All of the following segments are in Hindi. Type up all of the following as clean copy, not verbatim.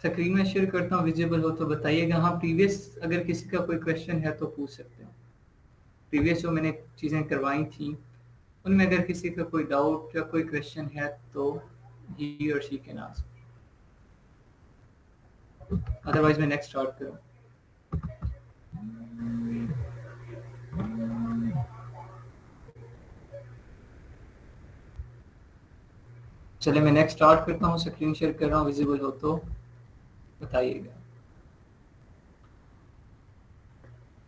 स्क्रीन में शेयर करता हूँ, विजिबल हो तो बताइएगा। हाँ, प्रीवियस अगर किसी का कोई क्वेश्चन है तो पूछ सकते हैं। प्रीवियस जो मैंने चीज़ें करवाई थी उनमें अगर किसी का कोई डाउट या कोई क्वेश्चन है तो ही और शी कैन आस्क, अदरवाइज मैं नेक्स्ट स्टार्ट करूँ। चले मैं नेक्स्ट स्टार्ट करता हूँ, स्क्रीन शेयर कर रहा हूँ, विजिबल हो तो बताइएगा।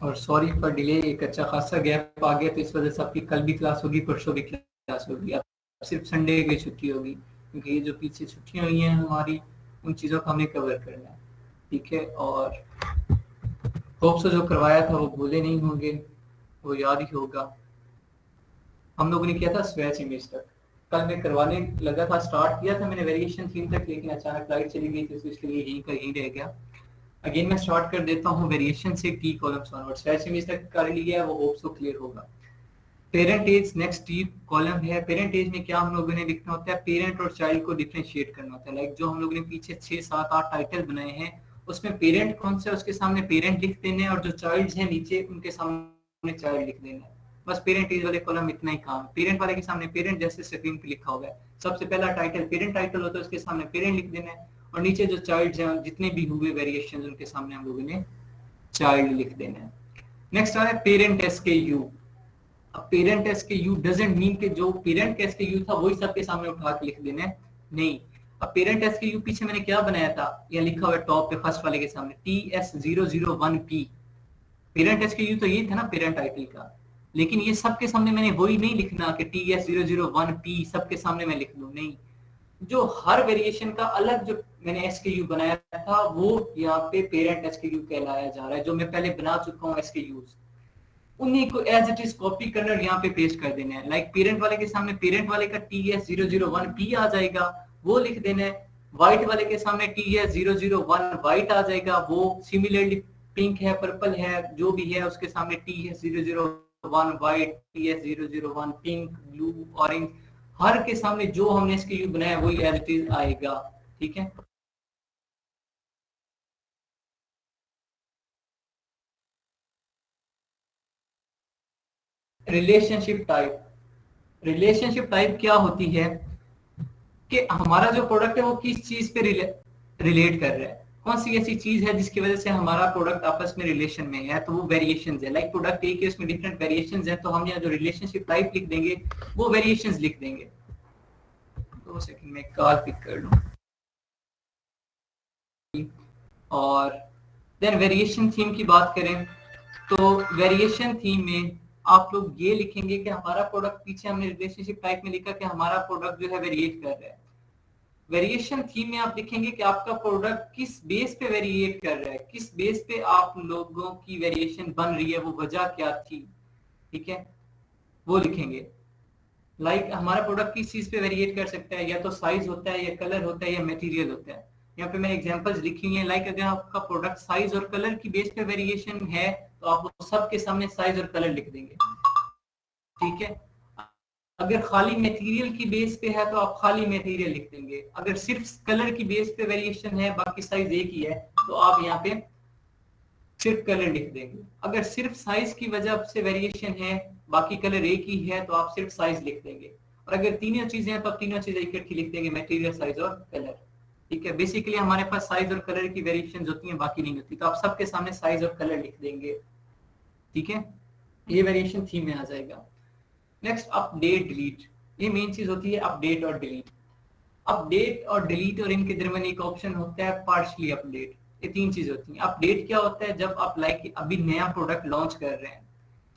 और सॉरी फॉर डिले, एक अच्छा खासा गैप आ गया तो इस वजह से आपकी कल भी क्लास होगी, परसों भी क्लास होगी, अब सिर्फ संडे की छुट्टी होगी, क्योंकि ये जो पीछे छुट्टियां हुई हैं हमारी उन चीज़ों को हमें कवर करना है, ठीक है। और होप सो जो करवाया था वो भूले नहीं होंगे, वो याद ही होगा। हम लोगों ने किया था स्वेच इमेज तक, कल मैं करवाने लगा था, स्टार्ट किया था मैंने वेरिएशन थीम तक, लेकिन अचानक लाइट चली गई तो इसलिए यहीं का यहीं रह गया। अगेन मैं स्टार्ट कर देता हूँ वेरिएशन से टी कॉलम्स ऑनवर्ड, स्वेच इमेज तक कर लिया है, वो होप सो क्लियर होगा। Parent age next T column है। पेरेंट एज में क्या हम लोगों ने लिखना होता है, पेरेंट और चाइल्ड को डिफरेंशिएट करना होता है। लाइक जो हम लोगों ने पीछे 6 7 8 टाइटल बनाए हैं उसमें पेरेंट कौन सा है उसके सामने पेरेंट लिख देना है, और जो चाइल्ड है नीचे उनके सामने चाइल्ड लिख देना है। बस पेरेंट एज वाले कॉलम इतना ही काम। पेरेंट वाले के सामने पेरेंट जैसे स्क्रीन पे लिखा हुआ है, सबसे पहला टाइटल पेरेंट टाइटल होता है, उसके सामने पेरेंट लिख देना है, और नीचे जो चाइल्ड हैं जितने भी हुए वेरिएशन उनके सामने हम लोगों ने चाइल्ड लिख देना है। नेक्स्ट आ रहा है पेरेंट SKU। अब पेरेंट SKU डजंट मीन कि जो पेरेंट का SKU था वही सबके सामने उठा के लिख देना है, नहीं। अब पेरेंट SKU पीछे मैंने क्या बनाया था, यह लिखा हुआ है टॉप पे फर्स्ट वाले के सामने TS001P। पेरेंट SKU तो ये था ना पेरेंट टाइटल का, लेकिन ये सबके सामने मैंने वही नहीं लिखना कि TS001P सबके सामने मैं लिख दूं, नहीं। जो हर वेरिएशन का अलग जो मैंने SKU बनाया था वो यहाँ पे पेरेंट SKU कहलाया जा रहा है, जो मैं पहले बना चुका हूँ SKUs, उन्हीं को एज इट इज कॉपी करना और यहाँ पे पेस्ट कर देना है। लाइक पेरेंट वाले के सामने पेरेंट वाले का TS001P आ जाएगा, वो लिख देना है। व्हाइट वाले के सामने TS001 व्हाइट आ जाएगा, वो सिमिलरली पिंक है, पर्पल है, जो भी है उसके सामने TS001 white, TS001 pink, blue, orange, हर के सामने जो हमने इसके यू बनाया वही एज इट इज आएगा, ठीक है। रिलेशनशिप टाइप क्या होती है कि हमारा जो प्रोडक्ट है वो किस चीज पे रिलेट कर रहा है, कौन सी ऐसी चीज है जिसकी वजह से हमारा प्रोडक्ट आपस में रिलेशन में है, तो वो वेरिएशंस है। लाइक प्रोडक्ट एक है उसमें डिफरेंट वेरिएशंस है, तो हम यहाँ जो रिलेशनशिप टाइप लिख देंगे वो वेरिएशंस लिख देंगे। 2 सेकंड में कॉल पिक कर लूं। और देन वेरिएशन थीम की बात करें तो वेरिएशन थीम में आप लोग ये लिखेंगे कि हमारा प्रोडक्ट, पीछे हमने रिलेशनशिप टाइप में लिखा कि हमारा प्रोडक्ट जो है वेरिएट कर रहा है। वेरिएशन थीम में आप लिखेंगे कि आपका प्रोडक्ट किस बेस पे वेरिएट कर रहा है, किस बेस पे आप लोगों की वेरिएशन बन रही है, वो वजह क्या थी, ठीक है, वो लिखेंगे। लाइक हमारा प्रोडक्ट किस चीज पे वेरिएट कर सकता है, या तो साइज होता है, या कलर होता है, या मटेरियल होता है। यहाँ पे मैंने एग्जांपल्स लिखी हुई हैं। लाइक अगर आपका प्रोडक्ट साइज और कलर की बेस पे वेरिएशन है तो आप सबके सामने साइज और कलर लिख देंगे, ठीक है। अगर खाली मटेरियल की बेस पे है तो आप खाली मटेरियल लिख देंगे। अगर सिर्फ कलर की बेस पे वेरिएशन है, बाकी साइज एक ही है, तो आप यहाँ पे सिर्फ कलर लिख देंगे। अगर सिर्फ साइज की वजह से वेरिएशन है, बाकी कलर एक ही है, तो आप सिर्फ साइज लिख देंगे। और अगर तीनों चीजें हैं तो आप तीनों चीजें इकट्ठी लिख देंगे, मटेरियल, साइज और कलर, ठीक है। बेसिकली हमारे पास साइज और कलर की वेरिएशन होती है, बाकी नहीं होती, तो आप सबके सामने साइज और कलर लिख देंगे, ठीक है। ये वेरिएशन थीम में आ जाएगा। नेक्स्ट अपडेट डिलीट, ये मेन चीज होती है अपडेट और डिलीट। अपडेट और डिलीट और इनके दरमियान एक ऑप्शन होता है पार्शली अपडेट। ये तीन चीज होती हैं। अपडेट क्या होता है, जब आप लाइक अभी नया प्रोडक्ट लॉन्च कर रहे हैं,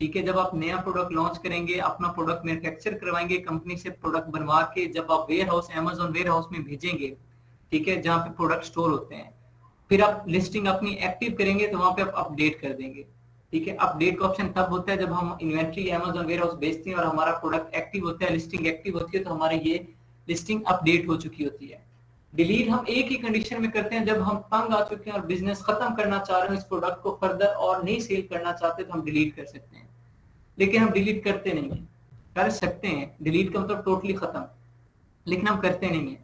ठीक है, जब आप नया प्रोडक्ट लॉन्च करेंगे, अपना प्रोडक्ट मैन्युफैक्चर करवाएंगे कंपनी से, प्रोडक्ट बनवा के जब आप warehouse, Amazon warehouse में भेजेंगे, ठीक है, जहाँ पे प्रोडक्ट स्टोर होते हैं, फिर आप लिस्टिंग अपनी एक्टिव करेंगे तो वहां पे आप अपडेट कर देंगे, ठीक है। अपडेट का ऑप्शन तब होता है जब हम इन्वेंट्री अमेज़न वेयर हाउस बेचते हैं और हमारा प्रोडक्ट एक्टिव होता है, लिस्टिंग एक्टिव होती है, तो हमारी ये लिस्टिंग अपडेट हो चुकी होती है। डिलीट हम एक ही कंडीशन में करते हैं, जब हम तंग आ चुके हैं और बिजनेस खत्म करना चाह रहे हैं, इस प्रोडक्ट को फर्दर और नहीं सेल करना चाहते, तो हम डिलीट कर सकते हैं। लेकिन हम डिलीट करते नहीं है। कर सकते हैं, डिलीट का मतलब टोटली खत्म, लेकिन हम करते नहीं है।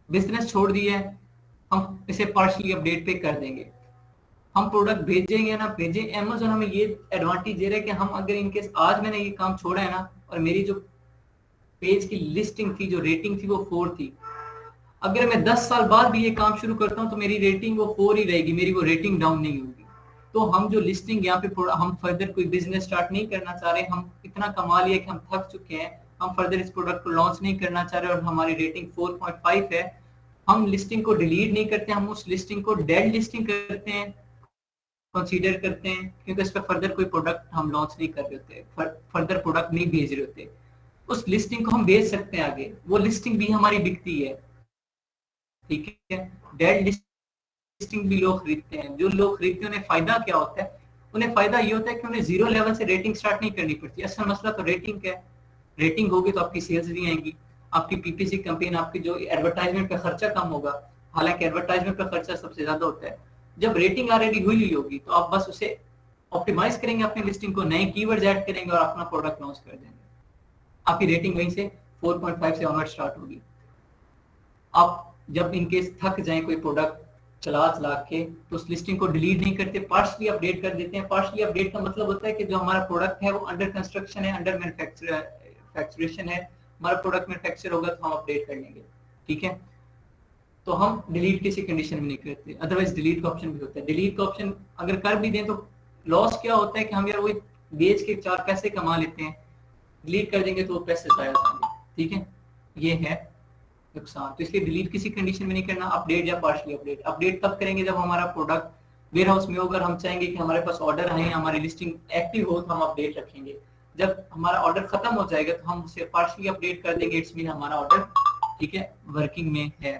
बिजनेस छोड़ दिया है, हम इसे पार्शली अपडेट पे कर देंगे। हम प्रोडक्ट भेजेंगे ना भेजें, Amazon हमें ये एडवांटेज दे रहा है कि हम अगर इनकेस आज मैंने ये काम छोड़ा है ना और मेरी जो पेज की लिस्टिंग थी, जो रेटिंग थी वो 4 थी, अगर मैं 10 साल बाद भी ये काम शुरू करता हूँ तो मेरी रेटिंग वो 4 ही रहेगी, मेरी वो रेटिंग डाउन नहीं होगी। तो हम जो लिस्टिंग यहाँ पे हम फर्दर कोई बिजनेस स्टार्ट नहीं करना चाह रहे, हम इतना कमा लिया कि हम थक चुके हैं, हम फर्दर इस प्रोडक्ट को लॉन्च नहीं करना चाह रहे और हमारी रेटिंग 4.5 है, हम लिस्टिंग को डिलीट नहीं करते, हम उस लिस्टिंग को डेड लिस्टिंग करते हैं, कंसीडर करते हैं, क्योंकि इस पर फर्दर कोई प्रोडक्ट हम लॉन्च नहीं कर रहे होते, फर्दर प्रोडक्ट नहीं भेज रहे होते। उस लिस्टिंग को हम भेज सकते हैं आगे, वो लिस्टिंग भी हमारी बिकती है, ठीक है। डेड लिस्टिंग भी लोग खरीदते हैं, जो लोग खरीदते हैं उन्हें फायदा क्या होता है, उन्हें फायदा ये होता है कि उन्हें 0 लेवल से रेटिंग स्टार्ट नहीं करनी पड़ती। असल मसला तो रेटिंग का है, रेटिंग होगी तो आपकी सेल्स भी आएंगी, आपकी पीपीसी कैंपेन, आपकी जो एडवर्टाइजमेंट का खर्चा कम होगा, हालांकि एडवर्टाइजमेंट का खर्चा सबसे ज्यादा होता है। जब रेटिंग ऑलरेडी हुई होगी तो आप बस उसे ऑप्टिमाइज करेंगे, अपनी लिस्टिंग को नए कीवर्ड्स ऐड करेंगे और अपना प्रोडक्ट लॉन्च कर देंगे, आपकी रेटिंग वहीं से 4.5 से ऑनवर्ड स्टार्ट होगी। आप जब इनकेस थक जाए कोई प्रोडक्ट चला चला के तो उस लिस्टिंग को डिलीट नहीं करते, पार्शली अपडेट कर देते हैं। पार्शली अपडेट का मतलब होता है कि जो हमारा प्रोडक्ट है वो अंडर कंस्ट्रक्शन है, अंडर मैन्युफैक्चरेशन है, हमारा प्रोडक्ट मैन्युफैक्चर होगा तो हम अपडेट कर लेंगे, ठीक है। तो हम डिलीट किसी कंडीशन में नहीं करते, अदरवाइज डिलीट का ऑप्शन भी होता है। डिलीट का ऑप्शन अगर कर भी दें तो लॉस क्या होता है कि हम यार वो बेच के 4 पैसे कमा लेते हैं, डिलीट कर देंगे तो वो पैसे जाया जाएंगे, ठीक है, ये है नुकसान। तो इसलिए डिलीट किसी कंडीशन में नहीं करना, अपडेट या पार्शली अपडेट। अपडेट तब करेंगे जब हमारा प्रोडक्ट वेयर हाउस में होगा, हम चाहेंगे कि हमारे पास ऑर्डर आए, हमारी लिस्टिंग एक्टिव हो तो हम अपडेट रखेंगे। जब हमारा ऑर्डर खत्म हो जाएगा तो हम उसे पार्शली अपडेट कर देंगे, इट्स मीन हमारा ऑर्डर, ठीक है, वर्किंग में है,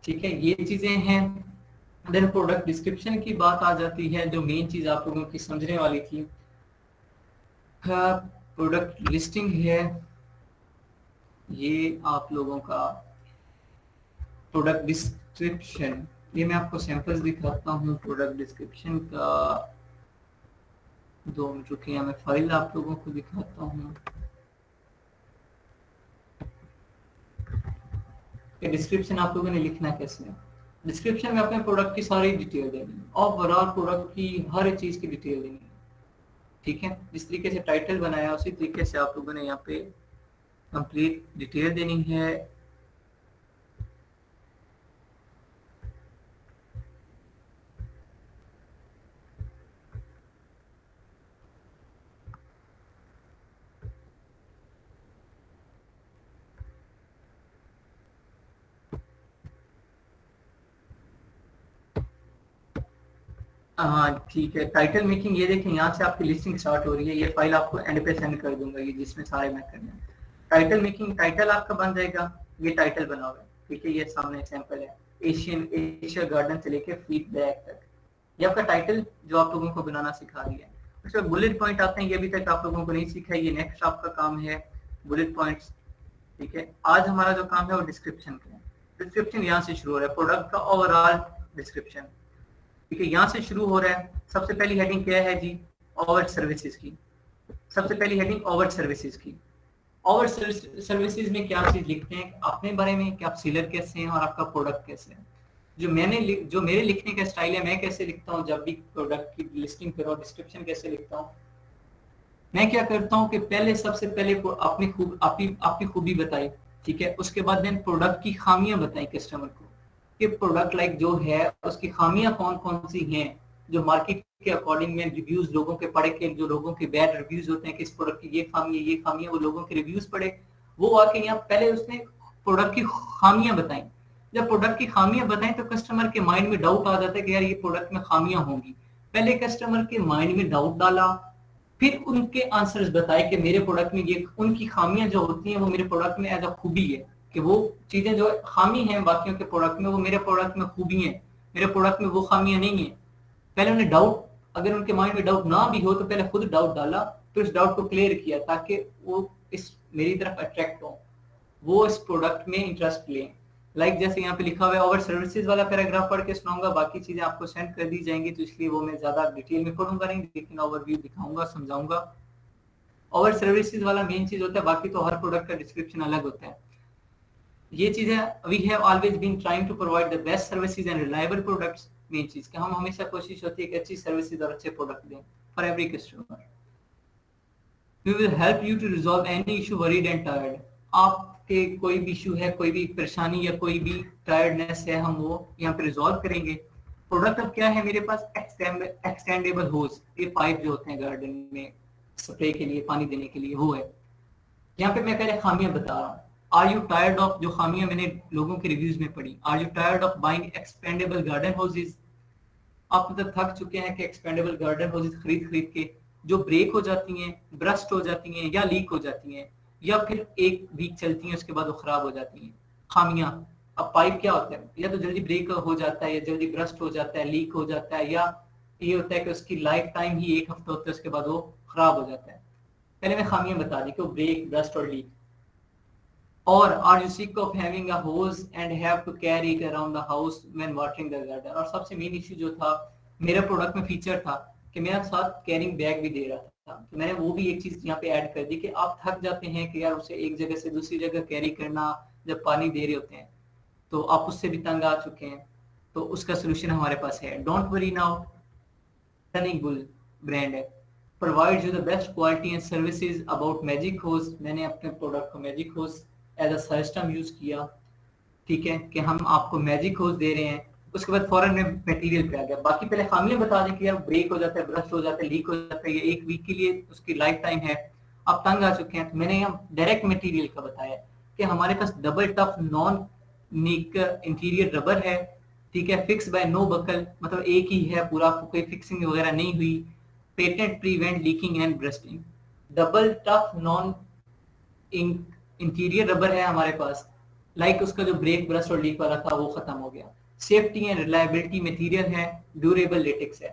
ठीक है, ये चीजें हैं। देन प्रोडक्ट डिस्क्रिप्शन की बात आ जाती है, जो मेन चीज आप लोगों की समझने वाली थी। प्रोडक्ट लिस्टिंग है, ये आप लोगों का प्रोडक्ट डिस्क्रिप्शन, ये मैं आपको सैंपल्स दिखाता हूँ प्रोडक्ट डिस्क्रिप्शन का। 2 मिनट रुकिए, मैं फाइल आप लोगों को दिखाता हूँ। डिस्क्रिप्शन आप लोगों ने लिखना कैसे है, डिस्क्रिप्शन में अपने प्रोडक्ट की सारी डिटेल देनी है, ओवरऑल प्रोडक्ट की हर चीज की डिटेल देनी है, ठीक है। जिस तरीके से टाइटल बनाया उसी तरीके से आप लोगों ने यहाँ पे कंप्लीट डिटेल देनी है। हाँ ठीक है, टाइटल मेकिंग, ये देखें यहाँ से आपकी लिस्टिंग स्टार्ट हो रही है, ये फाइल आपको एंड पे सेंड कर दूंगा, ये जिसमें सारे मैं करने हैं। टाइटल मेकिंग, टाइटल आपका बन जाएगा, ये टाइटल बना हुआ है, ठीक है, ये सामने सैंपल है, एशिया गार्डन से लेके फीडबैक तक, ये आपका टाइटल जो आप लोगों को बनाना सिखा दिया है। उसमें बुलेट पॉइंट आते हैं, ये अभी तक आप लोगों को नहीं सीखा है, ये नेक्स्ट आपका काम है बुलेट पॉइंट्स, ठीक है। आज हमारा जो काम है वो डिस्क्रिप्शन का है। डिस्क्रिप्शन यहाँ से शुरू हो रहा है, प्रोडक्ट का ओवरऑल डिस्क्रिप्शन, ठीक है, यहाँ से शुरू हो रहा है। सबसे पहली हेडिंग क्या है जी, ओवर सर्विसेज की, सबसे पहली हेडिंग ओवर सर्विसेज की। ओवर सर्विसेज में क्या चीज लिखते हैं अपने बारे में, कि आप सेलर कैसे हैं और आपका प्रोडक्ट कैसे है। जो मेरे लिखने का स्टाइल है, मैं कैसे लिखता हूँ जब भी प्रोडक्ट की लिस्टिंग करो, डिस्क्रिप्शन कैसे लिखता हूँ, मैं क्या करता हूँ कि पहले सबसे पहले आपकी खूबी बताई, ठीक है, उसके बाद देन प्रोडक्ट की खामियां बताई कस्टमर को, कि प्रोडक्ट लाइक जो है उसकी खामियां कौन कौन सी हैं, जो मार्केट के अकॉर्डिंग में रिव्यूज लोगों के पढ़े के, जो लोगों के बैड रिव्यूज होते हैं कि इस प्रोडक्ट की ये खामी है, वो लोगों के रिव्यूज पढ़े, वो आके यहाँ पहले उसने प्रोडक्ट की खामियां बताई। जब प्रोडक्ट की खामियां बताएं तो कस्टमर के माइंड में डाउट आ जाता है कि यार ये प्रोडक्ट में खामियां होंगी, पहले कस्टमर के माइंड में डाउट डाला, फिर उनके आंसर्स बताए कि मेरे प्रोडक्ट में ये उनकी खामियां जो होती हैं वो मेरे प्रोडक्ट में एज अ खूबी है, कि वो चीजें जो खामी हैं बाकियों के प्रोडक्ट में वो मेरे प्रोडक्ट में खूबी है, मेरे प्रोडक्ट में वो खामियां नहीं है। पहले उन्हें डाउट, अगर उनके माइंड में डाउट ना भी हो तो पहले खुद डाउट डाला, फिर उस डाउट को क्लियर किया ताकि वो इस मेरी तरफ अट्रैक्ट हो, वो इस प्रोडक्ट में इंटरेस्ट लें। लाइक जैसे यहाँ पे लिखा हुआ है, ओवर सर्विसेज वाला पैराग्राफ पढ़ के सुनाऊंगा, बाकी चीजें आपको सेंड कर दी जाएंगी, तो इसलिए वो मैं ज्यादा डिटेल में पढ़ूंगा नहीं, लेकिन ओवरव्यू दिखाऊंगा, समझाऊंगा। ओवर सर्विसेज वाला मेन चीज होता है, बाकी तो हर प्रोडक्ट का डिस्क्रिप्शन अलग होता है। ये चीज है, we have always been trying to provide the best services and reliable products. Main चीज कि हम हमेशा कोशिश होती है कि अच्छी सर्विसेज और अच्छे प्रोडक्ट दें for every customer. We will help you to resolve any issue worried and tired. आपके कोई भी इशू है, कोई भी परेशानी या कोई भी टायर्डनेस है, हम वो यहाँ पे रिजॉल्व करेंगे। प्रोडक्ट अब क्या है मेरे पास, एक्सटेंडेबल होज, ये पाइप जो होते हैं गार्डन में स्प्रे के लिए, पानी देने के लिए, वो है। यहाँ पे मैं पहले खामियां बता रहा हूँ। आर यू टायर्ड ऑफ, जो खामियां मैंने लोगों के रिव्यूज में पढ़ी, are you tired of buying expandable garden hoses. आप मतलब थक चुके हैं कि एक्सपेंडेबल गार्डन होजेस खरीद खरीद के, जो ब्रेक हो जाती हैं, ब्रस्ट हो जाती हैं या लीक हो जाती हैं, या फिर एक वीक चलती हैं उसके बाद वो खराब हो जाती हैं। खामियां, अब पाइप क्या होता है, या तो जल्दी ब्रेक हो जाता है, या जल्दी ब्रस्ट हो जाता है, लीक हो जाता है, या ये होता है कि उसकी लाइफ टाइम ही 1 हफ्ता होता है, उसके बाद वो खराब हो जाता है। पहले मैं खामियां बता दी कि वो ब्रेक, ब्रस्ट और लीक। और are you sick of having a hose and have to carry it around the house when watering the garden। और सबसे मेन इश्यू जो था मेरा प्रोडक्ट में फीचर था कि मेरा साथ कैरिंग बैग भी दे रहा था, तो मैंने वो भी एक चीज यहाँ पे ऐड कर दी कि आप थक जाते हैं कि यार उसे एक जगह से दूसरी जगह कैरी करना, जब पानी दे रहे होते हैं तो आप उससे भी तंग आ चुके हैं, तो उसका सोल्यूशन हमारे पास है। Don't worry now, running bull brand है, provide you the best quality and services about magic hose. मैंने अपने प्रोडक्ट को magic hose as a system use किया, ठीक है, कि हम आपको मैजिक होज दे रहे हैं। उसके बाद फौरन में मटेरियल पे आ गया। बाकी पहले खामियां बता दें कि यार ब्रेक हो जाता है, ब्रस्ट हो जाता है, लीक हो जाता है, ये 1 वीक के लिए उसकी लाइफ टाइम है, आप तंग आ चुके हैं। तो मैंने यहाँ डायरेक्ट मटेरियल का बताया कि हमारे पास डबल टफ नॉन नीक इंटीरियर रबर है, ठीक है, फिक्स बाय नो बकल, मतलब एक ही है पूरा, कोई फिक्सिंग वगैरह नहीं हुई। Patent prevent leaking and bursting. Double tough non interior rubber है हमारे पास, लाइक उसका जो ब्रेक, ब्रस्ट और लीक वाला था वो खत्म हो गया। सेफ्टी एंड रिलायबिलिटी मटेरियल है, ड्यूरेबल लेटेक्स है।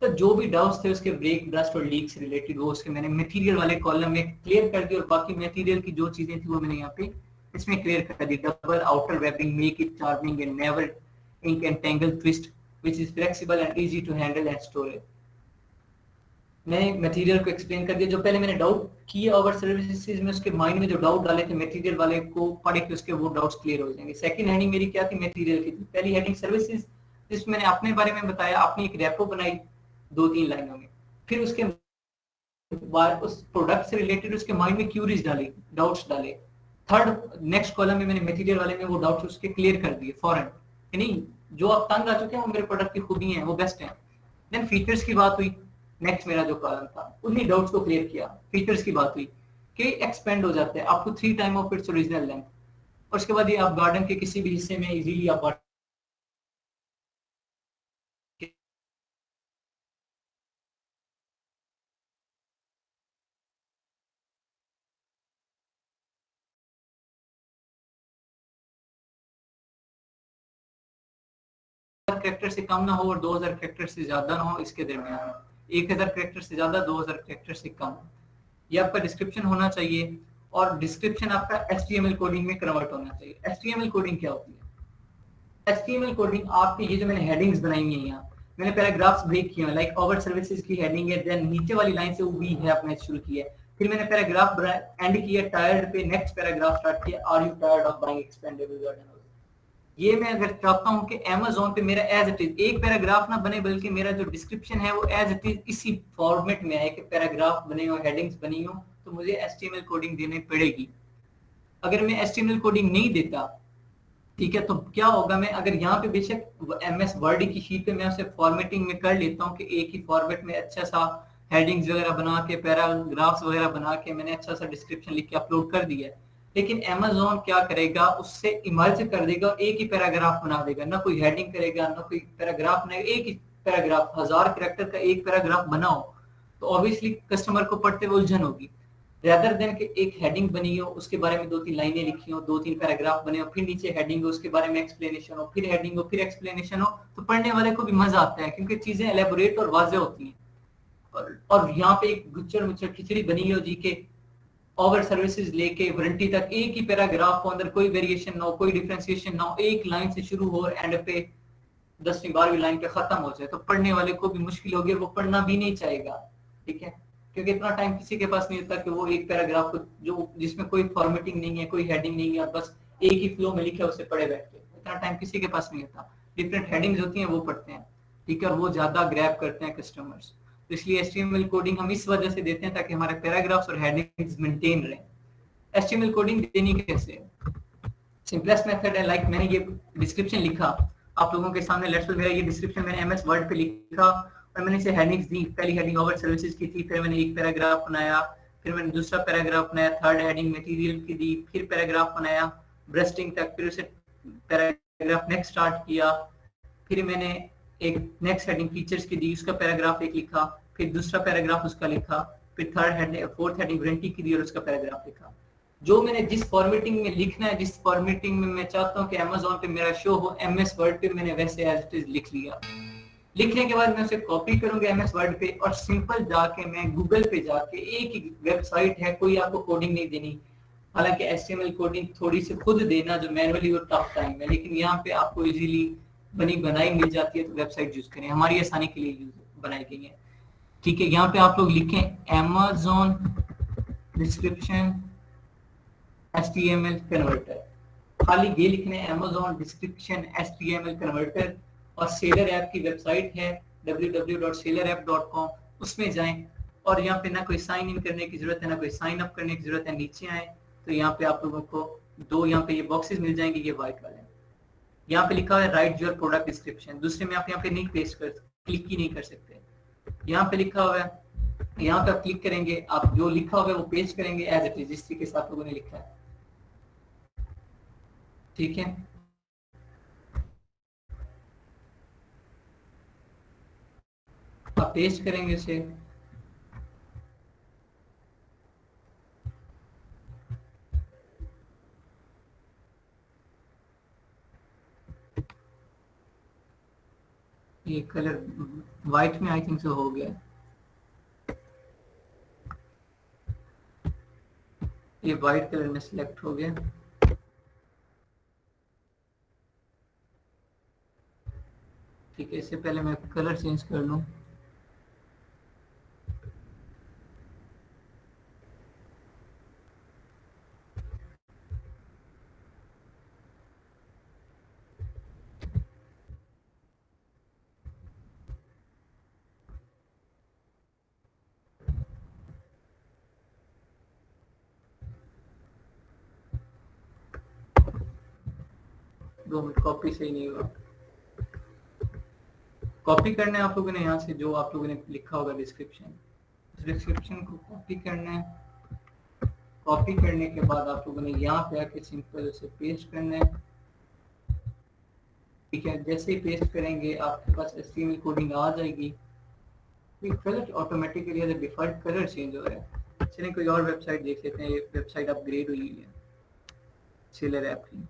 तो जो भी डाउट्स थे उसके ब्रेक, ब्रस्ट और लीक से रिलेटेड, वो उसके मैंने मटेरियल वाले कॉलम में क्लियर कर दी, और बाकी मटेरियल की जो चीजें थी वो मैंने यहाँ पे इसमें क्लियर कर दी। Double outer webbing make it charming and never ink and tangle twist which is flexible and easy to handle and storage. मैंने मटेरियल को एक्सप्लेन कर दिया। जो पहले मैंने डाउट किए ओवर सर्विसेज में, उसके माइंड में जो डाउट डाले थे मटेरियल वाले को पढ़ के उसके वो डाउट्स क्लियर हो जाएंगे। सेकंड हेडिंग मेरी क्या थी, मटेरियल की थी। पहली हेडिंग सर्विसेज, जिसमें मैंने अपने बारे में बताया, अपनी एक रेपो बनाई 2-3 लाइनों में। फिर उसके बाद उस प्रोडक्ट से रिलेटेड उसके माइंड में क्यूरीज डाली, डाउट्स डाले। थर्ड नेक्स्ट कॉलम में मैंने मटेरियल वाले में वो डाउट्स उसके क्लियर कर दिए फौरन, कि नहीं जो आप तंग आ चुके हैं वो मेरे प्रोडक्ट की खूबी है, वो बेस्ट है। देन फीचर्स की बात हुई, नेक्स्ट मेरा जो कॉलम था उन्हीं डाउट्स को क्लियर किया। फीचर्स की बात हुई कि एक्सपेंड हो जाते हैं up to 3 time of its original length, और उसके बाद ये आप गार्डन के किसी भी हिस्से में इजीली आप कैरेक्टर से कम ना हो और 2000 कैरेक्टर से ज्यादा ना हो, इसके दरमियान 1000 कैरेक्टर से ज्यादा, 2000 कैरेक्टर से कम, ये आपका डिस्क्रिप्शन होना चाहिए। और डिस्क्रिप्शन आपका HTML कोडिंग में कन्वर्ट होना चाहिए। HTML कोडिंग क्या होती है, HTML कोडिंग आपके ये जो मैंने हेडिंग्स बनाई हुई है, यहाँ मैंने पैराग्राफ्स ब्रेक किए हैं, लाइक ओवर सर्विसेज की हेडिंग है, देन नीचे वाली लाइन से वी हैव मैच शुरू किया है, फिर मैंने पैराग्राफ एंड किया टायर्ड पे, नेक्स्ट पैराग्राफ स्टार्ट किया are you tired of buying expandable garden. ये मैं अगर चाहता हूं कि Amazon पे मेरा एज इट इज एक पैराग्राफ ना बने, बल्कि मेरा जो डिस्क्रिप्शन है वो एज इट इज इसी फॉर्मेट में आए कि पैराग्राफ बने हो, हेडिंग्स बनी हो, तो मुझे HTML कोडिंग देनी पड़ेगी। अगर मैं HTML कोडिंग नहीं देता, ठीक है, तो क्या होगा, मैं अगर यहाँ पे बेशक MS वर्ड की शीट पे मैं उसे फॉर्मेटिंग में कर लेता हूँ कि एक ही फॉर्मेट में अच्छा सा हेडिंग्स वगैरह बना के, पैराग्राफ्स वगैरह बना के मैंने अच्छा सा डिस्क्रिप्शन लिख के अपलोड कर दिया, लेकिन Amazon क्या करेगा, उससे इमर्ज कर देगा, एक ही पैराग्राफ बना देगा, ना कोई हेडिंग करेगा ना कोई पैराग्राफ, ना एक ही पैराग्राफ। 1000 कैरेक्टर का एक पैराग्राफ बनाओ तो ऑब्वियसली कस्टमर को पढ़ते हुए उलझन होगी। रेदर देन कि एक हेडिंग बनी हो, उसके बारे में 2-3 लाइनें लिखी हो, 2-3 पैराग्राफ बने हो, फिर नीचे हेडिंग हो, उसके बारे में एक्सप्लेनेशन हो, फिर हेडिंग हो, फिर एक्सप्लेनेशन हो, तो पढ़ने वाले को भी मजा आता है, क्योंकि चीजें एलेबोरेट और वाज़ेह होती हैं। और यहाँ पे एक गुच्चर मुच्चर खिचड़ी बनी हो जी के ओवर सर्विसेज लेके वारंटी तक एक ही पैराग्राफ को अंदर कोई वेरिएशन ना हो, कोई डिफरेंशिएशन ना हो, एक लाइन से शुरू हो और एंड पे 10वीं 12वीं लाइन पे खत्म हो जाए, तो पढ़ने वाले को भी मुश्किल होगी और वो पढ़ना भी नहीं चाहेगा, ठीक है, क्योंकि इतना टाइम किसी के पास नहीं होता कि वो एक पैराग्राफ को जो जिसमें कोई फॉर्मेटिंग नहीं है, कोई हेडिंग नहीं है, और बस एक ही फ्लो में लिखा है उसे पढ़े बैठ के, इतना टाइम किसी के पास नहीं होता। डिफरेंट हेडिंग्स होती हैं वो पढ़ते हैं, ठीक है, और वो ज्यादा ग्रैब करते हैं कस्टमर्स। तो इसलिए HTML कोडिंग हम इस वजह से देते हैं ताकि हमारे पैराग्राफ्स और हेडिंग्स मेंटेन रहें। HTML कोडिंग देनी कैसे है? सिंपलेस्ट मेथड है, लाइक मैंने ये डिस्क्रिप्शन लिखा आप लोगों के सामने, लेट्स से मेरा ये डिस्क्रिप्शन मैंने MS वर्ड पे लिखा और मैंने इसे हेडिंग्स दी। पहली हेडिंग ओवर सर्विसेज की थी, फिर मैंने एक पैराग्राफ बनाया, फिर मैंने दूसरा पैराग्राफ बनाया, थर्ड हेडिंग मटेरियल की दी, फिर पैराग्राफ बनाया ब्रेस्टिंग तक, फिर उसे पैराग्राफ नेक्स्ट स्टार्ट किया, फिर मैंने एक नेक्स्ट हेडिंग फीचर्स की दी, उसका पैराग्राफ एक लिखा, फिर दूसरा पैराग्राफ उसका लिखा, फिर third heading fourth heading warranty की दी और उसका पैराग्राफ लिखा। जो मैंने जिस फॉर्मेटिंग में लिखना है, जिस फॉर्मेटिंग में मैं चाहता हूँ कि Amazon पे मेरा शो हो, MS वर्ड पे मैंने वैसे एज इट इज लिख लिया। लिखने के बाद मैं उसे कॉपी करूंगा MS वर्ड पे और सिंपल जाके मैं गूगल पे जाके, एक ही वेबसाइट है, कोई आपको कोडिंग नहीं देनी। हालांकि HTML कोडिंग थोड़ी सी खुद देना जो मैनुअली वो टफ टाइम है, लेकिन यहाँ पे आपको इजीली बनी बनाई मिल जाती है, तो वेबसाइट यूज करें, हमारी आसानी के लिए बनाई गई है, ठीक है। यहाँ पे आप लोग लिखें Amazon डिस्क्रिप्शन HTML कन्वर्टर, खाली ये लिखने Amazon डिस्क्रिप्शन HTML कन्वर्टर, और सेलर ऐप की वेबसाइट है www.sellerapp.com, उसमें जाएं और यहाँ पे ना कोई साइन इन करने की जरूरत है, ना कोई साइन अप करने की जरूरत है। नीचे आए तो यहाँ पे आप लोगों को दो यहाँ पे ये बॉक्सेस मिल जाएंगे, ये व्हाइट वाले, यहाँ पे लिखा हुआ है राइट योर प्रोडक्ट डिस्क्रिप्शन। दूसरे में आप यहाँ पे नहीं पेस्ट कर, क्लिक ही नहीं कर सकते। यहाँ पे लिखा हुआ है, यहाँ पे आप क्लिक करेंगे, आप जो लिखा हुआ है वो पेस्ट करेंगे एज इट इज, जिस तरीके से आप लोगों ने लिखा है, ठीक है। आप पेस्ट करेंगे इसे, ये कलर व्हाइट में आई थिंक सो हो गया, ये व्हाइट कलर में सिलेक्ट हो गया, ठीक है। इससे पहले मैं कलर चेंज कर लूं, दो मिनट, कॉपी सही नहीं हुआ। कॉपी करना है आप लोगों ने यहाँ से जो आप लोगों ने लिखा होगा डिस्क्रिप्शन, उस डिस्क्रिप्शन को कॉपी करना है। कॉपी करने के बाद आप लोगों ने यहाँ पे आके सिंपल उसे पेस्ट करना है, ठीक है। जैसे ही पेस्ट करेंगे आपके पास HTML कोडिंग आ जाएगी। Colour automatically as default colour change हो रहा है। चलिए कोई और वेबसाइट देख लेते हैं, ये वेबसाइट अपग्रेड हुई है सेलर ऐप की।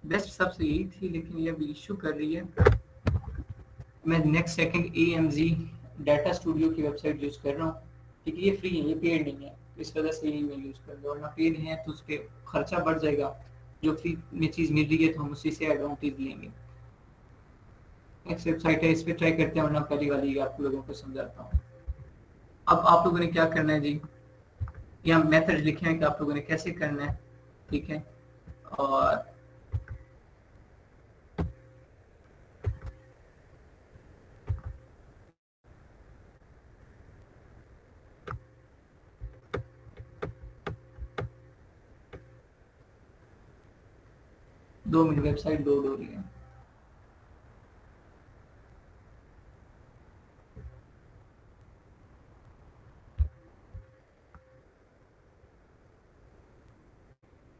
बेस्ट सबसे यही थी, लेकिन ये अभी इशू कर रही है। मैं next second AMZ data studio की वेबसाइट यूज कर रहा हूँ, ठीक है। ये फ्री है, ये पेड नहीं है, इस वजह से ही मैं यूज कर रहा हूँ। और ना पेड है तो उस पर खर्चा बढ़ जाएगा, जो फ्री में चीज मिल रही है तो हम उसी से एडवांटेज लेंगे। नेक्स्ट वेबसाइट है, इस पर ट्राई करते हैं, वरना पहली वाली आप लोगों को समझाता हूँ। अब आप लोगों ने क्या करना है जी, यहाँ मेथड लिखे हैं कि आप लोगों ने कैसे करना है, ठीक है। और दो मिनट, वेबसाइट लोड हो रही है।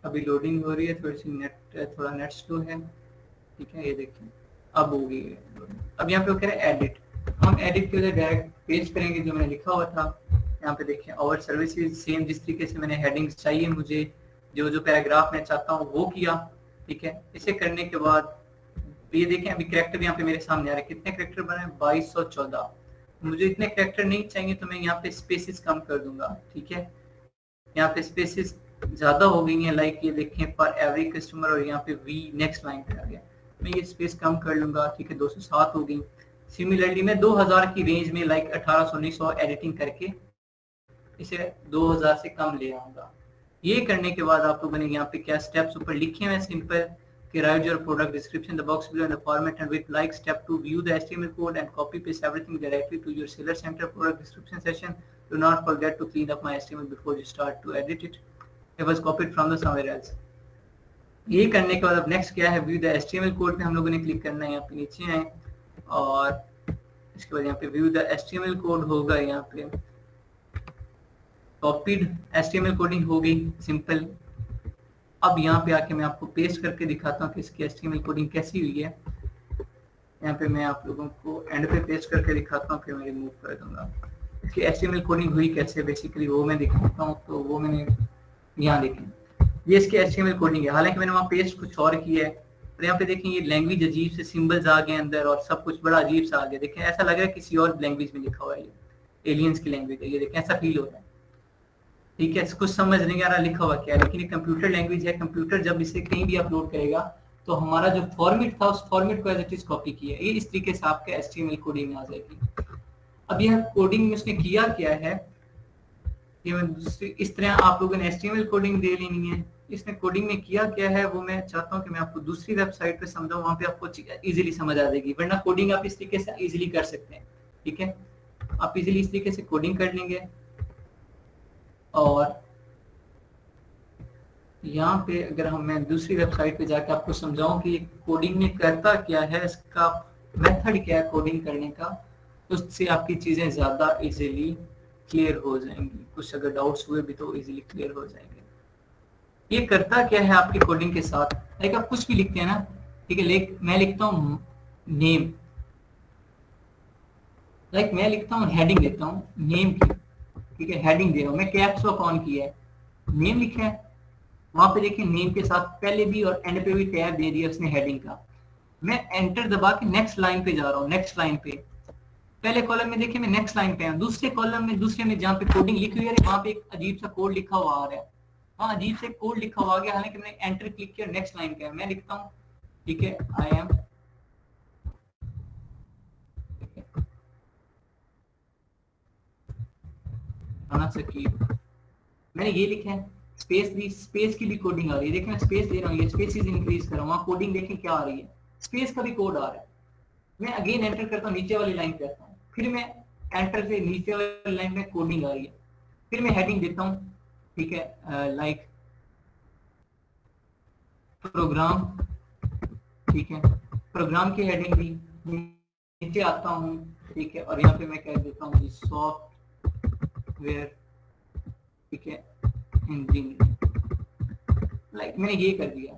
अभी लोडिंग हो रही है, थोड़ी सी थोड़ा नेट स्लो है, ठीक है। ये देखिए अब हो गई है। अब यहाँ पे वो कह रहे हैं एडिट, हम एडिट के लिए डायरेक्ट पेस्ट करेंगे जो मैंने लिखा हुआ था। यहाँ पे देखिए और सर्विसेज सेम, जिस तरीके से मैंने हेडिंग्स चाहिए मुझे, जो जो पैराग्राफ मैं चाहता हूँ वो किया, ठीक है। इसे करने के बाद ये देखें अभी कैरेक्टर यहाँ पे मेरे सामने आ रहे हैं, कितने कैरेक्टर बने, 2214। मुझे इतने कैरेक्टर नहीं चाहिए तो मैं यहाँ पे स्पेसिस कम कर दूंगा, ठीक है। यहाँ पे स्पेसिस ज्यादा हो गई हैं, लाइक ये देखें फॉर एवरी कस्टमर, और यहाँ पे वी नेक्स्ट लाइन पे आ गया। मैं ये स्पेस कम कर लूंगा, ठीक है, 207 हो गई। सिमिलरली मैं 2000 की रेंज में लाइक 1800-1900 एडिटिंग करके इसे 2000 से कम ले आऊंगा। ये करने के बाद आप लोगों ने यहाँ पे क्या स्टेप्स ऊपर लिखे हुए हैं, सिंपल कि write your product description the box below in the format and with like step 2 view the HTML code and copy paste everything directly to your seller center product description session. Do not forget to clean up my HTML before you start to edit it. It was copied from the somewhere else. ये करने के बाद अब नेक्स्ट क्या है, व्यू द HTML कोड पे हम लोगों ने क्लिक करना है। यहाँ पे नीचे आए और इसके बाद यहाँ पे व्यू द HTML कोड होगा, यहाँ पे कॉपीड HTML कोडिंग हो गई सिंपल। अब यहाँ पे आके मैं आपको पेस्ट करके दिखाता हूँ कि इसकी HTML कोडिंग कैसी हुई है। यहाँ पे मैं आप लोगों को एंड पे पेस्ट करके दिखाता हूँ, फिर मैं रिमूव कर दूंगा। इसकी HTML कोडिंग हुई कैसे बेसिकली वो मैं दिखाता हूँ। तो वो मैंने यहाँ देखें, ये इसकी HTML कोडिंग है, हालांकि मैंने वहाँ पेस्ट कुछ और किया है। और यहाँ पे देखें ये लैंग्वेज अजीब से सिंबल्स आ गए अंदर और सब कुछ बड़ा अजीब सा आ गया। देखें ऐसा लग रहा है किसी और लैंग्वेज में लिखा हुआ है, ये एलियंस की लैंग्वेज है, ये देखें ऐसा फील हो रहा है। ठीक है, कुछ समझ नहीं आ रहा लिखा हुआ क्या है, लेकिन ये कंप्यूटर लैंग्वेज है। कंप्यूटर जब इसे कहीं भी अपलोड करेगा तो हमारा जो फॉर्मेट था उस फॉर्मेट को एज इट इज कॉपी किया है, ये इस तरीके से आपके HTML कोडिंग में आ जाएगी। अब यह कोडिंग में उसने किया क्या है, ये इस तरह आप लोगों ने HTML कोडिंग दे लेनी है। इसने कोडिंग में किया क्या है वो मैं चाहता हूँ कि मैं आपको दूसरी वेबसाइट पे समझाऊं, वहां पे आपको इजीली समझ आ जाएगी। वरना कोडिंग आप इस तरीके से इजीली कर सकते हैं, ठीक है, आप इजीली इस तरीके से कोडिंग कर लेंगे। और यहाँ पे अगर मैं दूसरी वेबसाइट पे जाके आपको समझाऊं कि कोडिंग में करता क्या है, इसका मेथड क्या है कोडिंग करने का, तो उससे आपकी चीजें ज्यादा इजीली क्लियर हो जाएंगी। कुछ अगर डाउट्स हुए भी तो इजीली क्लियर हो जाएंगे। ये करता क्या है आपकी कोडिंग के साथ, लाइक आप कुछ भी लिखते हैं ना, ठीक है, मैं लिखता हूँ नेम, लाइक मैं लिखता हूँ हेडिंग देता हूँ नेम की, ठीक है, हेडिंग दे रहा हूँ मैं, कैप्स लॉक ऑन किया है, नेम लिखा है, वहां पे देखिए नेम के साथ पहले भी और एंड पे भी टैब दे दिया उसने हेडिंग का। मैं एंटर दबा के नेक्स्ट लाइन पे जा रहा हूँ, नेक्स्ट लाइन पे, पहले कॉलम में देखिए मैं नेक्स्ट लाइन पे हूँ, दूसरे कॉलम में दूसरे में जहाँ पे कोडिंग लिखी हुई है वहां पे एक अजीब सा कोड लिखा हुआ आ रहा है, हाँ अजीब से कोड लिखा हुआ आ गया, हालांकि मैंने एंटर क्लिक किया नेक्स्ट लाइन पे मैं लिखता हूँ, ठीक है, आई एम मैंने ये लिखा है, स्पेस दी, स्पेस की भी कोडिंग आ रही है, देखिए मैं स्पेस दे रहा हूँ, ये स्पेसेस इंक्रीज कर रहा हूँ, कोडिंग देखें क्या आ रही है, स्पेस का भी कोड आ रहा है। मैं अगेन एंटर करता हूँ, नीचे वाली लाइन पे आता हूँ, फिर मैं एंटर से नीचे वाली लाइन में कोडिंग आ रही है, फिर मैं हेडिंग देता हूँ, ठीक है, लाइक प्रोग्राम, ठीक है, प्रोग्राम की हेडिंग दी, नीचे आता हूँ, ठीक है, और यहाँ पे मैं कह देता हूँ सॉफ्टवेयर, ठीक है, इंजीनियरिंग, लाइक मैंने ये कर दिया।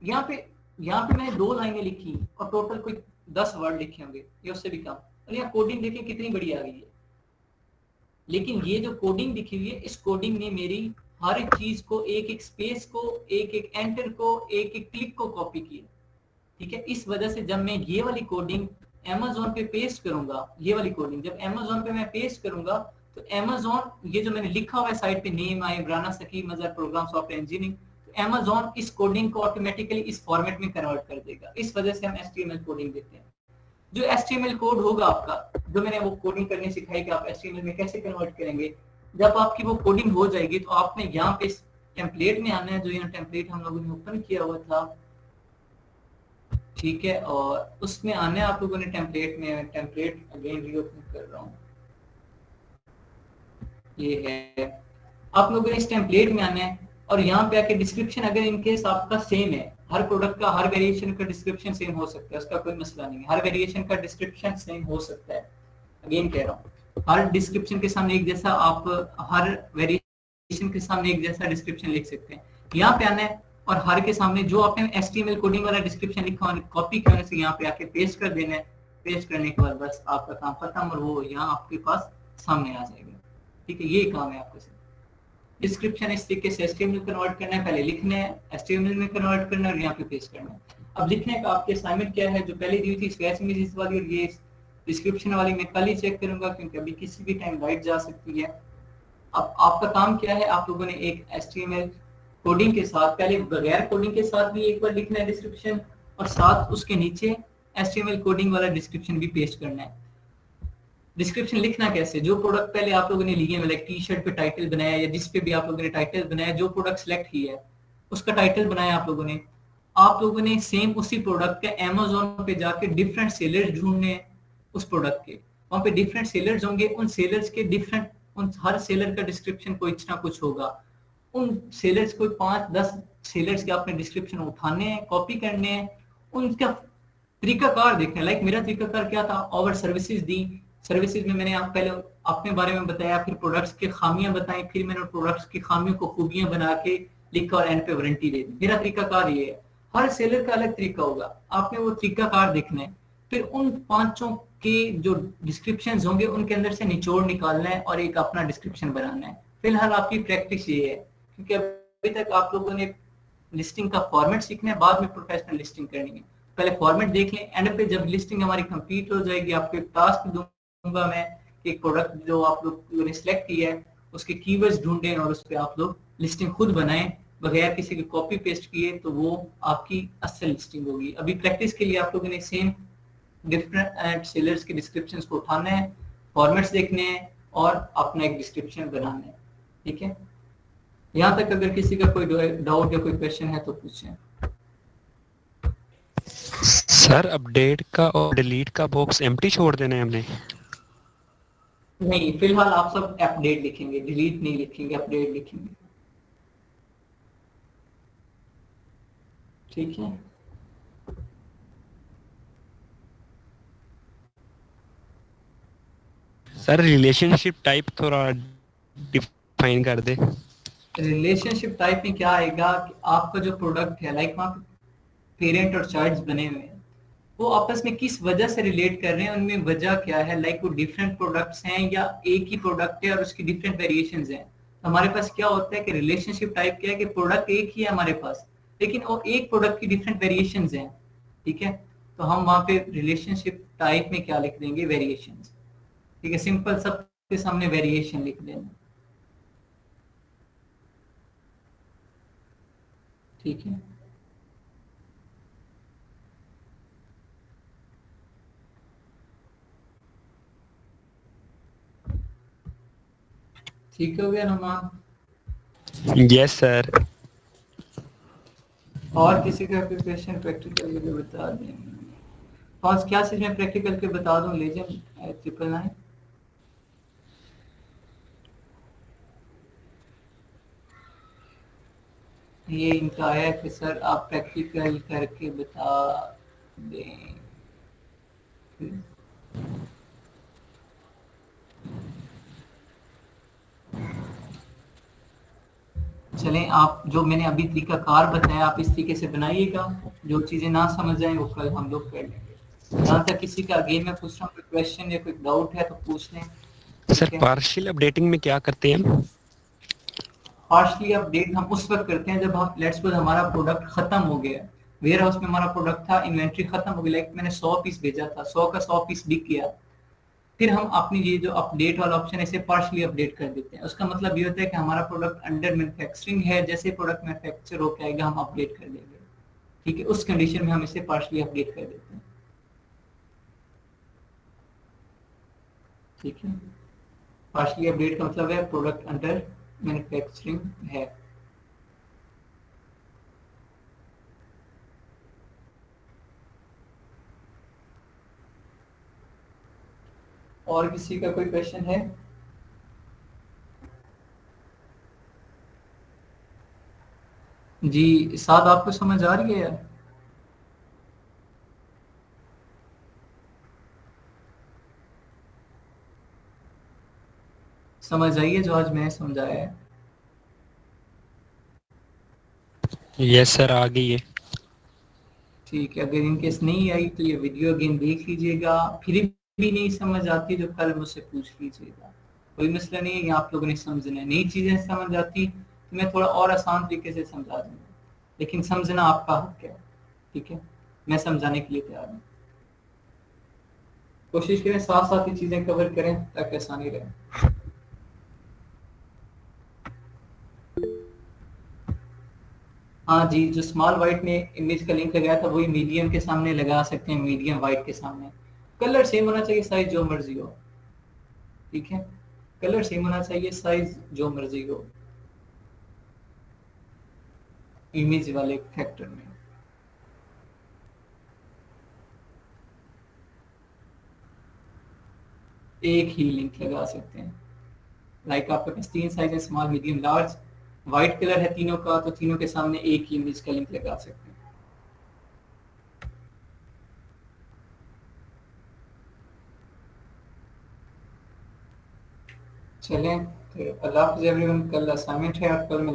यहाँ पे मैंने 2 लाइनें लिखी और टोटल कोई 10 वर्ड लिखे होंगे या उससे भी कम, और यहाँ कोडिंग देखिए कितनी बड़ी आ गई है। लेकिन ये जो कोडिंग दिखी हुई है, इस कोडिंग ने मेरी हर एक चीज को, एक एक स्पेस को, एक एक एंटर को, एक एक क्लिक को कॉपी किया, ठीक है। इस वजह से जब मैं ये वाली कोडिंग Amazon पे पेस्ट करूंगा, ये वाली कोडिंग जब Amazon पे मैं पेस्ट करूंगा तो Amazon ये जो मैंने लिखा हुआ है साइड पे name I Imran Sakib Mazhar program software engineering, तो Amazon इस कोडिंग को ऑटोमेटिकली इस फॉर्मेट में कन्वर्ट कर देगा। इस वजह से हम HTML कोडिंग देते हैं। जो HTML कोड होगा आपका, जो मैंने वो कोडिंग करनी सिखाई कि आप HTML में कैसे कन्वर्ट करेंगे, जब आपकी वो कोडिंग हो जाएगी तो आपने यहाँ पे टेम्पलेट में आना है, जो यहाँ टेम्पलेट हम लोगों ने ओपन किया हुआ था, ठीक है, और उसमें आने आप लोगों ने टेम्पलेट में, टेम्पलेट अगेन रीओपन कर रहा हूँ, ये है, आप लोगों ने इस टेम्पलेट में आना है और यहाँ पे आके डिस्क्रिप्शन अगर इनकेस आपका सेम है, हर प्रोडक्ट का हर वेरिएशन का डिस्क्रिप्शन सेम हो सकता है, उसका कोई मसला नहीं है, हर वेरिएशन का डिस्क्रिप्शन सेम हो सकता है। अगेन कह रहा हूँ, हर डिस्क्रिप्शन के सामने एक जैसा, आप हर वेरिएशन के सामने एक जैसा डिस्क्रिप्शन लिख सकते हैं। यहाँ पे आना है और हर के सामने जो आपने HTML कोडिंग वाला डिस्क्रिप्शन लिखा है कॉपी करने से यहाँ पे आके पेस्ट कर देना है। पेस्ट करने के बाद बस आपका काम खत्म और वो यहाँ आपके पास सामने आ जाएगा, ठीक है। ये काम है आपका। डिस्क्रिप्शन इस तरीके से HTML कन्वर्ट करना है, पहले लिखना है, HTML में कन्वर्ट करना है और यहाँ पे पेस्ट करना है। अब लिखने का आपके असाइनमेंट क्या है, जो पहले दी थी स्क्रैच इमेजेस वाली और ये डिस्क्रिप्शन वाली मैं कल ही चेक करूंगा, क्योंकि अभी किसी भी टाइम लाइट जा सकती है। अब आपका काम क्या है, आप लोगों ने एक HTML कोडिंग के साथ, पहले बगैर कोडिंग के साथ भी एक बार लिखना है डिस्क्रिप्शन, और साथ उसके नीचे HTML कोडिंग वाला डिस्क्रिप्शन भी पेस्ट करना है। डिस्क्रिप्शन लिखना कैसे, जो प्रोडक्ट पहले आप लोगों ने लिए, मतलब टी शर्ट पे टाइटल बनाया या जिस पे भी आप लोगों ने टाइटल बनाया, जो प्रोडक्ट सेलेक्ट किया है उसका टाइटल बनाया आप लोगों ने सेम उसी प्रोडक्ट के Amazon पे जाके डिफरेंट सेलर्स ढूंढने हैं उस प्रोडक्ट के, वहां पे डिफरेंट सेलर्स होंगे, उन सेलर्स के डिफरेंट, उन हर सेलर का डिस्क्रिप्शन कुछ ना कुछ होगा, उन सेलर्स को 5-10 सेलर्स के आपने डिस्क्रिप्शन उठाने हैं, कॉपी करने हैं, उनका तरीकाकार देखना है। लाइक मेरा तरीकाकार क्या था, ओवर सर्विसेज दी, सर्विसेज में मैंने आप पहले अपने बारे में बताया, फिर प्रोडक्ट्स की खामियां बताई, फिर मैंने प्रोडक्ट्स की खामियों को खूबियां बना के लिखा और एंड पे वारंटी दे दी। मेरा तरीकाकार ये है, हर सेलर का अलग तरीका होगा, आपने वो तरीकाकार देखना है, फिर उन पांचों के जो डिस्क्रिप्शन होंगे उनके अंदर से निचोड़ निकालना है और एक अपना डिस्क्रिप्शन बनाना है। फिलहाल आपकी प्रैक्टिस ये है, क्योंकि अभी तक आप लोगों ने लिस्टिंग का फॉर्मेट सीखना है, बाद में प्रोफेशनल लिस्टिंग करनी है। पहले फॉर्मेट देख लें, एंड पे जब लिस्टिंग हमारी कंप्लीट हो जाएगी, आपको एक टास्क दूंगा मैं कि एक प्रोडक्ट जो आप लोगों ने सिलेक्ट किया है उसके कीवर्ड्स ढूंढें और उस पर आप लोग लिस्टिंग खुद बनाएं बगैर किसी के कॉपी पेस्ट किए, तो वो आपकी असल लिस्टिंग होगी। अभी प्रैक्टिस के लिए आप लोगों ने सेम डिफरेंट सेलर्स के डिस्क्रिप्शंस को उठाना है, फॉर्मेट्स देखने हैं और अपना एक डिस्क्रिप्शन बनाना है। ठीक है, यहाँ तक अगर किसी का कोई डाउट या कोई क्वेश्चन है तो पूछें। सर अपडेट का और डिलीट का बॉक्स एम्प्टी छोड़ देना है हमने? नहीं, फिलहाल आप सब अपडेट लिखेंगे, डिलीट नहीं लिखेंगे, अपडेट लिखेंगे। ठीक है, सर रिलेशनशिप टाइप थोड़ा डिफाइन कर दे। रिलेशनशिप टाइप में क्या आएगा कि आपका जो प्रोडक्ट है, लाइक वहाँ पे पेरेंट और चाइल्ड बने हुए हैं, वो आपस में किस वजह से रिलेट कर रहे हैं, उनमें वजह क्या है, लाइक वो डिफरेंट प्रोडक्ट्स हैं या एक ही प्रोडक्ट है और उसकी डिफरेंट वेरिएशंस हैं। तो हमारे पास क्या होता है कि रिलेशनशिप टाइप क्या है कि प्रोडक्ट एक ही है हमारे पास, लेकिन वो एक प्रोडक्ट की डिफरेंट वेरिएशंस हैं। ठीक है, तो हम वहाँ पे रिलेशनशिप टाइप में क्या लिख देंगे, वेरिएशंस। ठीक है, सिंपल, सबके सामने वेरिएशन लिख देना। ठीक है, ठीक हो गया नुमान? Yes sir. और किसी का कोई क्वेश्चन प्रैक्टिकल के लिए बता दें? कौन क्या चीज में प्रैक्टिकल के बता दूं, लेजेंड 999? ये इनका है कि सर आप प्रैक्टिकल करके बता दें। चलें, आप जो मैंने अभी तरीका कार बताया आप इस तरीके से बनाइएगा, जो चीजें ना समझ आए वो कल हम लोग कर लेंगे। जहाँ तक किसी का अगेन मैं पूछ रहा हूँ कोई क्वेश्चन या कोई डाउट है तो पूछ लें। सर ठीक है, पार्शियल अपडेटिंग में क्या करते हैं हम? पार्शली अपडेट हम उस वक्त करते हैं जब हम, लेट्स सपोज हमारा प्रोडक्ट खत्म हो गया, वेयर हाउस में हमारा प्रोडक्ट था, इन्वेंट्री खत्म हो गई, लाइक मैंने 100 पीस भेजा था, 100 का 100 पीस बिक गया, फिर हम अपनी ये जो अपडेट वाला ऑप्शन है इसे पार्शली अपडेट कर देते हैं। उसका मतलब ये होता है कि हमारा प्रोडक्ट अंडर मैन्युफैक्चरिंग है, जैसे प्रोडक्ट मैन्युफैक्चर होकर आएगा हम अपडेट कर देंगे। ठीक है, उस कंडीशन में हम इसे पार्शली अपडेट कर देते हैं। ठीक है, पार्शली अपडेट का मतलब है प्रोडक्ट अंडर मैन्युफैक्चरिंग है। और किसी का कोई क्वेश्चन है? जी साद, आपको समझ आ रही है यार? समझ आई है जो आज मैं समझाया है? यस सर आ गई है। ठीक है, अगर इनकेस नहीं आई तो ये वीडियो अगेन देख लीजिएगा, फिर भी नहीं समझ आती तो कल मुझसे पूछ लीजिएगा, कोई मसला नहीं है। ये आप लोगों ने समझना है, नई चीजें समझ आती तो मैं थोड़ा और आसान तरीके से समझा दूंगा, लेकिन समझना आपका हक है। ठीक है, मैं समझाने के लिए तैयार हूँ। कोशिश करें साथ साथ ही चीजें कवर करें ताकि आसानी रहे। हाँ जी, जो स्मॉल वाइट ने इमेज का लिंक लगाया था वही मीडियम के सामने लगा सकते हैं, मीडियम वाइट के सामने। कलर सेम होना चाहिए, साइज जो मर्जी हो। ठीक है, कलर सेम होना चाहिए, साइज जो मर्जी हो इमेज वाले फैक्टर में। एक ही लिंक लगा सकते हैं। लाइक आपके पास 3 साइज है, small medium large, white colour है तीनों का, तो तीनों के सामने एक ही इमेज का लिंक लगा सकते हैं। चलें फिर, अल्लाह हाफिज़ एवरीवन। कल असाइनमेंट है और कल मैं